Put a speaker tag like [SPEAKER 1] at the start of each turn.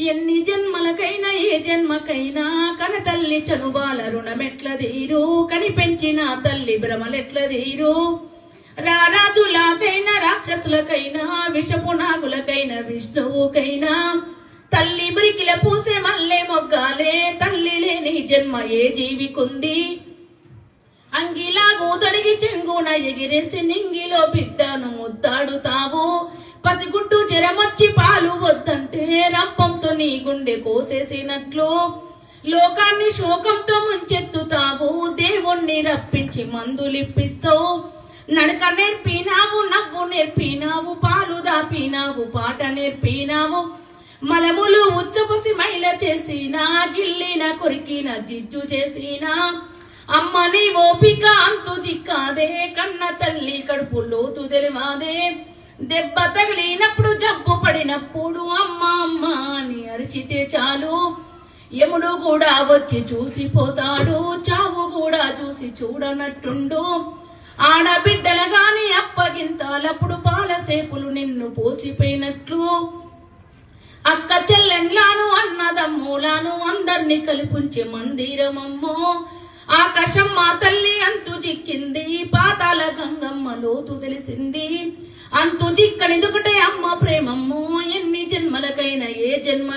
[SPEAKER 1] ఎన్ని జన్మలకైనా ఏ జన్మకైనా కన తల్లి చనుబాల రుణమెట్ల తీరు కని పెంచిన తల్లి భ్రమలెట్ల తీరు రారాజులకైనా రాక్షసులకైనా విషపు నాగులకైనా విష్ణువుకైనా తల్లి మురికిల పూసే మల్లె మొగ్గాలే తల్లి లేని జన్మ ఏ జీవికుంది అంగిలాగు తొడిగి చెంగున ఎగిరేసి నింగిలో బిడ్డను ముద్దాడుతావు పసిగుట్టు చెరమొచ్చి పాలు వద్దంటే రంపంతో నీ గుండె కోసేసినట్లు లోకాన్ని శోకంతో ముంచెత్తుతావు దేవుణ్ణి రప్పించి మందులిప్పిస్తావు నడక నేర్పినావు నవ్వు నేర్పినావు పాలు దాపినావు పాట నేర్పినావు మలములు ఉచ్చపసి మైల చేసినా గిల్లిన కొరికిన జిజ్జు చేసినా అమ్మ నీ ఓపిక అంతు జిక్కాదే కన్న తల్లి కడుపు లోతు తెలివాదే దెబ్బ తగిలినప్పుడు జబ్బు పడినప్పుడు అమ్మ అమ్మ అని అరిచితే చాలు యముడు కూడా వచ్చి చూసిపోతాడు చావు కూడా చూసి చూడనట్టుండు ఆడబిడ్డల గాని అప్పగింతాలప్పుడు పాలసేపులు నిన్ను పోసిపోయినట్లు అక్క చెల్లెండ్లాను అన్నదమ్ములాను అందర్నీ కలిపుంచే మందిరమమ్మో ఆకాశం మా తల్లి అంతు జిక్కింది పాతాల గంగమ్మ లోతు తెలిసింది అంతు జిక్కనిదొకటే అమ్మ ప్రేమమ్మో ఎన్ని జన్మలకైనా ఏ జన్మ